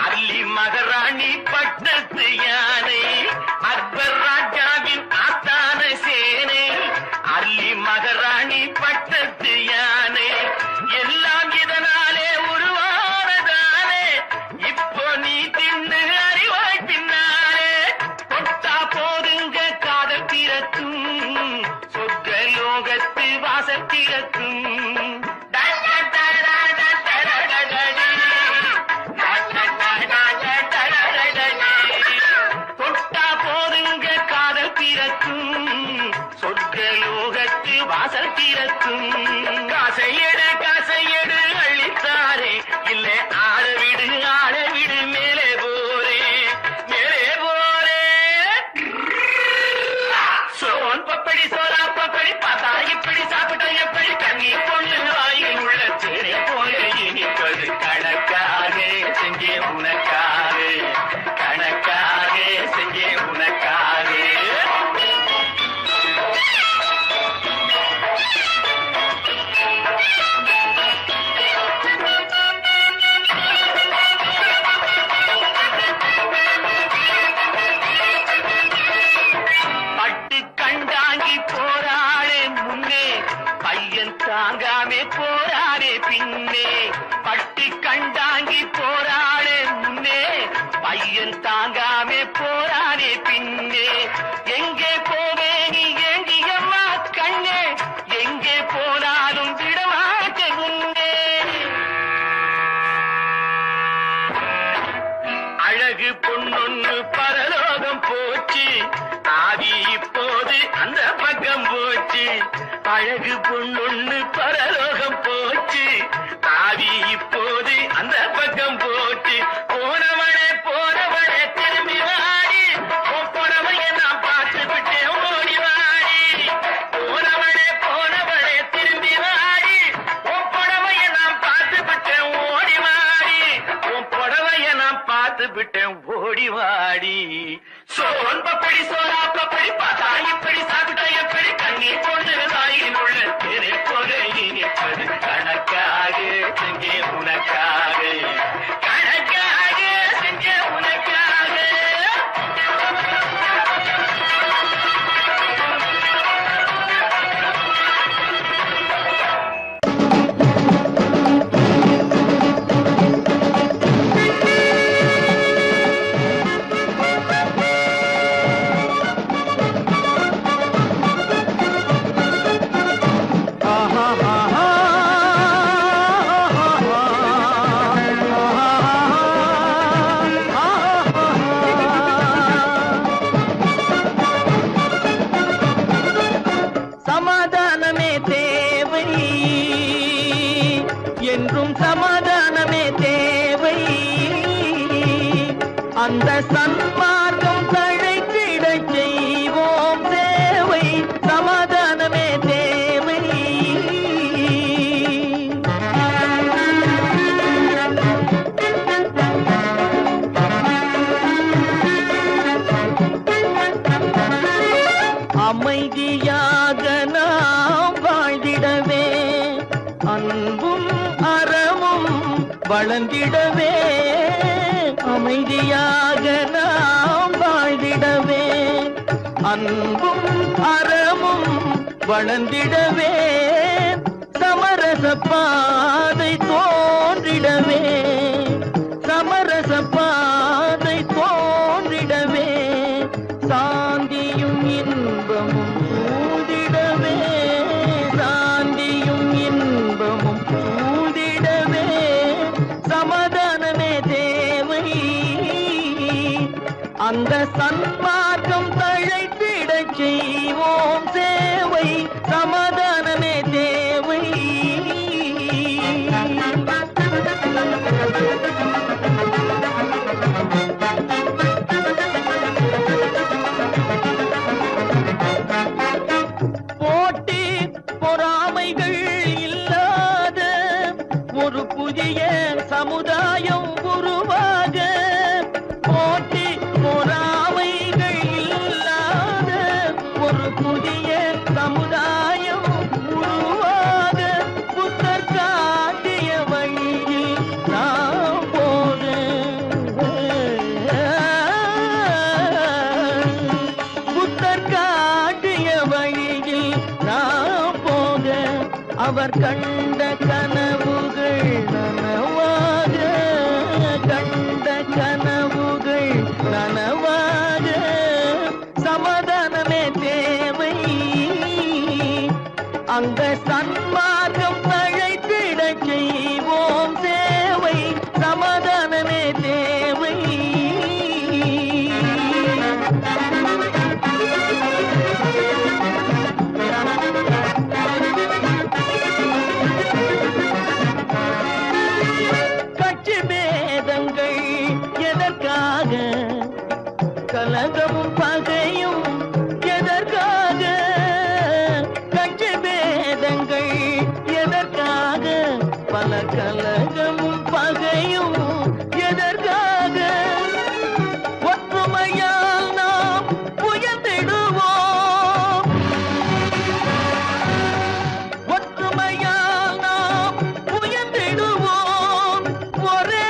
அல்லி மகாராணி பட்டத்து யானை அக்பர் ராஜாவின் ஆஸ்தான சேனை அல்லி மகாராணி பட்டத்து யானை எல்லாம் இதனாலே உருவானதானே இப்போ நீ தின்னு அறிவாய் பின்னாலே தொட்டா போதுங்க காதல் திறக்கும் சொர்க்க லோகத்து வாசல் திறக்கும் சொர்க்கலோகத்து வாசல் திறக்கும் காசையடு அள்ளித்தாரே இல்ல ஆளவிடு மேலே போரே சோன் பப்படி சோரா பப்படி பார்த்தா இப்படி சாப்பிட்டா எப்படி கண்ணீர் பொண்ணு வாயில் உள்ள திரை போல இனிப்பது கணக்காக செஞ்சே உன அழகு பொண்ணொண்ணு பரலோகம் போச்சு தாவி இப்போது அந்த பக்கம் போச்சு போனவளே திரும்பி வாடி உன் புடவைய நான் பார்த்து விட்டேன் ஓடி வாடி போனவளே திரும்பி வாடி உன் புடவைய நான் பார்த்து விட்டேன் ஓடி வாடி உன் புடவைய நான் பார்த்து விட்டேன் ஓடி வாடி சோன் பப்படி சோனா பப்படி பார்த்தா இப்படி சாப்பிட்டா எப்படி கண்ணீர் கொண்டு தாயின் உள்ள திரை போக இனிப்பது கணக்காக செஞ்சே உனக்காக கணக்காக செஞ்சே உனக்காக சமாதானமே தேவை என்றும் சமாதானமே தேவை அந்த சன்மார்க்கம் தழைத்திடச் செய்வோம் தேவை சமாதானமே தேவை அமைதியாக நாம் வாழ்ந்திடவே அன்பும் அறமும் வளர்ந்திடவே அமைதியாக நாம் வாழ்ந்திடவே அன்பும் அறமும் வளர்ந்திடவே சமரச பாதை தோன்றிடவே சமரச பாதை தோன்றிடவே சாந்தியும் இன்பமும் சூழ்ந்திடவே சாந்தியும் இன்பமும் சூழ்ந்திடவே சமாதானமே தேவை அந்த சன்மார்க்கம் தழைத்திடச் செய்வோம் சேவை சமாதானமே தேவை போட்டி பொறாமைகள் இல்லாத ஒரு புதிய சமுதாயம் உருவாக போட்டி பொறாமைகள் இல்லாத ஒரு புதிய சமுதாயம் உருவாக புத்தர் காட்டிய வழியில் நாம் போக புத்தர் காட்டிய வழியில் நாம் போக அவர் கண்ட கனவுகள் நனவாக கண்ட கனவுகள் நனவாக சமாதானமே தேவை அந்த சன்மார்க்கம் தழைத்திடச் செய்வோம் சேவை சமாதானமே தேவை கட்சி பேதங்கள் எதற்காக கலகமும் பகையும் எதற்காக கட்சி பேதங்கள் எதற்காக பல கலகமும் பகையும் எதற்காக ஒற்றுமையால் நாம் உயர்ந்திடுவோம் ஒற்றுமையால் நாம் உயர்ந்திடுவோம் ஒரே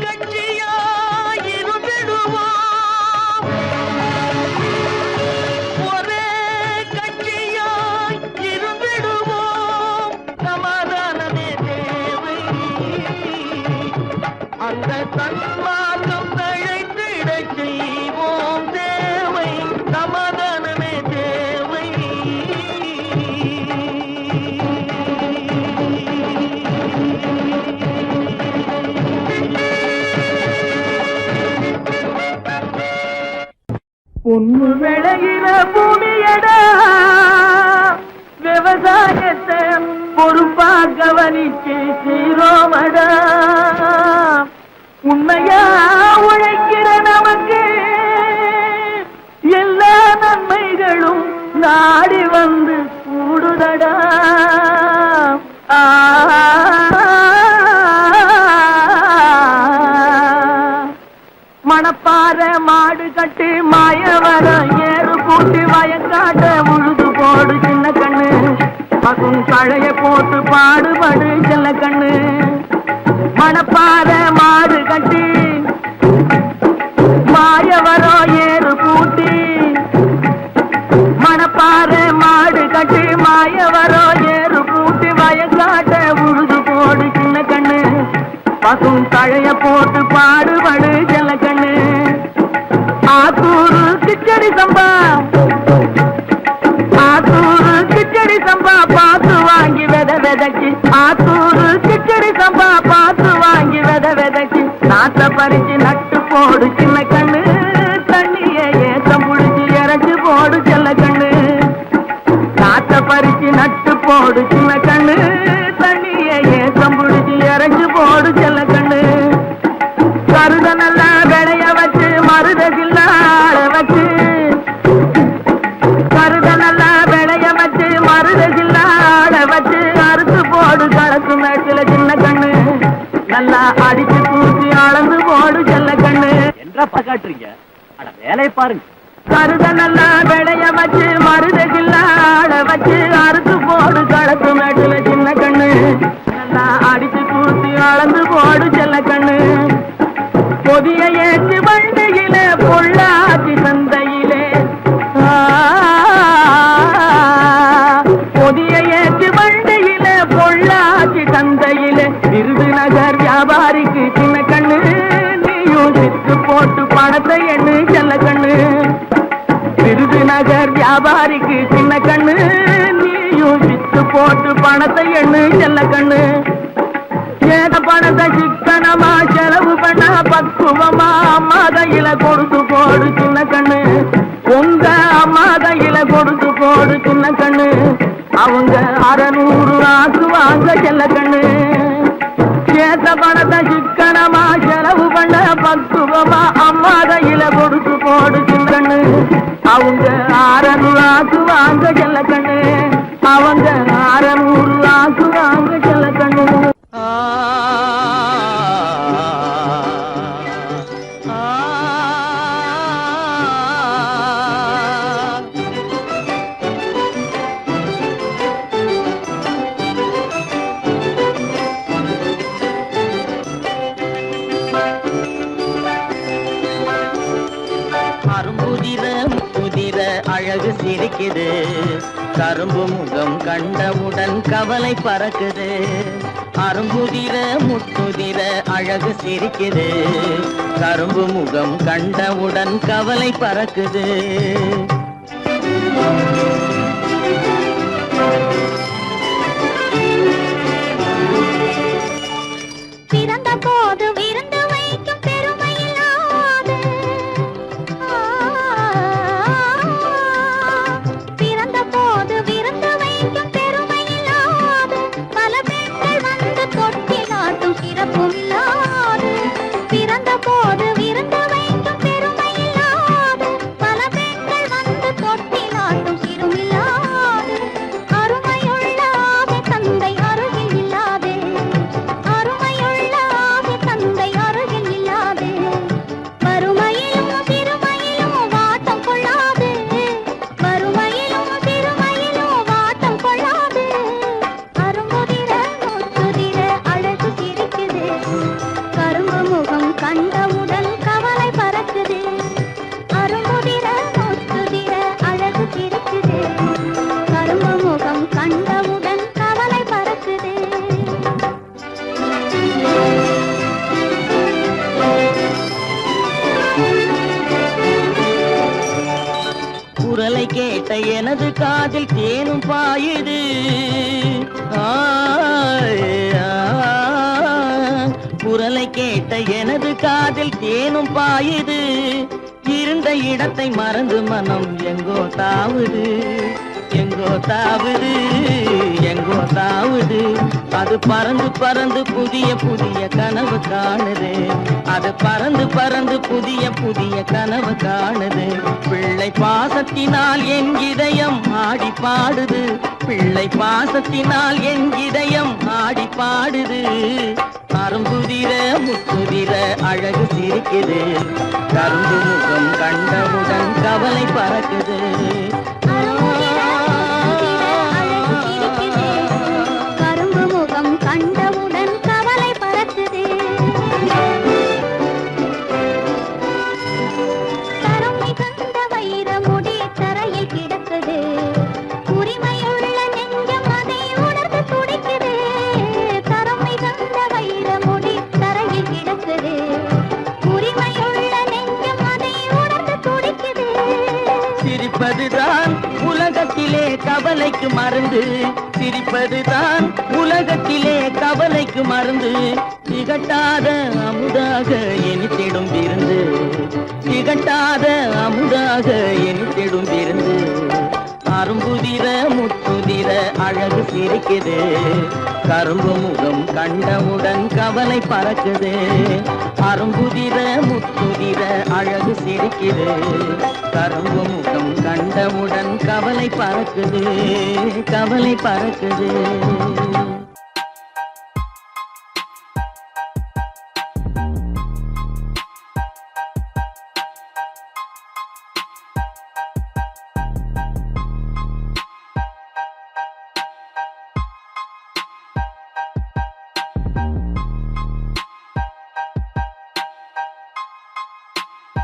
கட்சியாய் இருந்திடுவோம் ஒரே கட்சியாய் இருந்திடுவோம் சமாதானமே தேவை அந்த சன்மார்க்கம் தழைத்திடச் செய்வோம் தேவை சமாதானமே தேவை பொண்ணு விளையிற பூமியடா விவசாயத்தை பொறுப்பா கவனிச்சு சீரோமடா உண்மையா உழைக்கிற நமக்கு எல்லா நன்மைகளும் நாடி வந்து கூடுதடா மணப்பாற மாடு கட்டி மாயவரம் ஏறு கூட்டி வயக்காட்ட உழுது போடு சின்ன கண்ணு பசும் தழைய போட்டு பாடுபடு செல்ல கண்ணு மணப்பாற மாடு கட்டி மாயவரம் ஏறு கூட்டி மணப்பாற மாடு கட்டி மாயவரம் ஏறு கூட்டி வயக்காட்ட உழுது போடு சின்ன கண்ணு பசும் தழைய போட்டு பாடுபடு செல்ல கண்ணு ஆத்தூரு கிச்சடி சம்பா ஆத்தூரு கிச்சடி சம்பா பார்த்து வாங்கி விதைக்கு ஆத்தூரு கிச்சடி சம்பா பார்த்து வாங்கி விதைக்கு நாத்த பறிச்சு நட்டு போடு சின்ன கண்ணு தண்ணிய ஏத்தம் புடிச்சு இறச்சி போடு செல்ல கண்ணு நாத்த பறிச்சு நட்டு போடு சின்ன கண்ணு தண்ணிய ஏத்தம் புடிச்சு இறச்சி போடு செல்ல கண்ணு கருத நல்லா விளைய வச்சு மருதகில்ல ஆள வச்சு கருத நல்லா விளைய வச்சு மருதகில்ல ஆள வச்சு அறுத்து போடு கலக்கு மேட்டில சின்ன கண்ணு நல்லா அடிச்சு தூக்கி அளந்து போடு செல்ல கண்ணு என்றப்பா காட்டுறீங்க ஆனா வேலையை பாருங்க கருத நல்லா விளைய வச்சு மருதகில்ல ஆள வச்சு அறுத்து போடு கலக்கு மேட்டில சின்ன கண்ணு நல்லா அடிச்சு தூக்கி அளந்து போடு செல்ல கண்ணு பொதிய ஏற்று வண்டியிலே பொள்ளாச்சி சந்தையிலே பொதிய ஏற்று வண்டியிலே பொள்ளாச்சி சந்தையிலே விருதுநகர் வியாபாரிக்கு சின்ன கண்ணு நீயும் சித்து போட்டு பணத்தை எண்ணு செல்ல கண்ணு விருதுநகர் வியாபாரிக்கு சின்ன கண்ணு நீயும் சித்து போட்டு பணத்தை எண்ணு செல்ல கண்ணு ஏத பணத்தை சிக்கனமா செலவு பண்ண பக்குவமா அம்மா கையில கொடுத்து போடு சின்ன கண்ணு உங்க அம்மா கையில கொடுத்து போடு சின்ன கண்ணு அவங்க 600 ஆக்குவாங்க செல்ல கண்ணு ஏத்த பணத்தை சிக்கனமா செலவு பண்ண பக்குவமா அம்மா கையில கொடுத்து போடு சின்ன கண்ணு அவங்க 600 ஆக்குவாங்க செல்ல கண்ணு அவங்க 600 ஆக்குவாங்க செல்ல கண்ணு அரும்புதிர அழகு சிரிக்குது கரும்பு முகம் கண்டவுடன் கவலை பறக்குது அரும்புதிர முத்துதிர அழகு சிரிக்குது கரும்பு முகம் கண்டவுடன் கவலை பறக்குது பிறந்த போது விருந்து வைக்கும் பெருமையில்லாது பிறந்த போது விருந்து வைக்கும் பெருமையில்லாது பல பெண்கள் வந்து தொட்டி நாட்டும் சிறப்பும் இல்லாது பிறந்த போது விருந்து வைக்கும் பெருமையில்லாது பல பெண்கள் வந்து தொட்டி நாட்டும் சிறுமில்லாது அருமையுள்ள ஆவி தந்தை அருகில் இல்லாது அருமையுள்ள ஆவி தந்தை அருகில் இல்லாது வறுமையிலும் சிறுமையிலும் வாட்டம் கொள்ளாது வறுமையிலும் சிறுமையிலும் வாட்டம் கொள்ளாது அரும்புதிர முத்துதிர அழகு சிரிக்குது கரும்பு முகம் கண்டவுடன் கவலை பறக்குது அரும்புதிர முத்துதிர அழகு சிரிக்குது கரும்பு முகம் கண்டவுடன் கவலை பறக்குது குரலை கேட்ட எனது காதில் தேனும் பாயுது குரலை கேட்ட எனது காதில் தேனும் பாயுது இருந்த இடத்தை மறந்து மனம் எங்கோ தாவுது எங்கோ தாவுது எங்கோ தாவுது அது பறந்து பறந்து புதிய புதிய கனவு காணுது அது பறந்து பறந்து புதிய புதிய கனவு காணுது பிள்ளை பாசத்தினால் என் இதயம் ஆடி பாடுது பிள்ளை பாசத்தினால் என் இதயம் ஆடி பாடுது அரும்புதிர முத்துதிர அழகு சிரிக்குது கரும்பு முகம் கண்டவுடன் கவலை பறக்குது கரும்பு முகம் கண்டவுடன் கவலை பறக்குது தரம் மிகுந்த வைர முடி தரையில் கிடக்குது உரிமையுள்ள நெஞ்சம் அதை உணர்ந்து துடிக்குது தரம் மிகுந்த வைர முடி தரையில் கிடக்குது உரிமையுள்ள நெஞ்சம் அதை உணர்ந்து துடிக்குது சிரிப்பதுதான் உலகத்திலே கவலைக்கு மருந்து சிரிப்பதுதான் உலகத்திலே கவலைக்கு மருந்து திகட்டாத அமுதாக இனித்திடும் விருந்து திகட்டாத அமுதாக இனித்திடும் விருந்து அரும்புதிர முத்துதிர அழகு சிரிக்குது கரும்பு முகம் கண்டவுடன் கவலை பறக்குது அரும்புதிர முத்துதிர அழகு சிரிக்குது கரும்பு முகம் கண்டவுடன் கவலை பறக்குது கவலை பறக்குது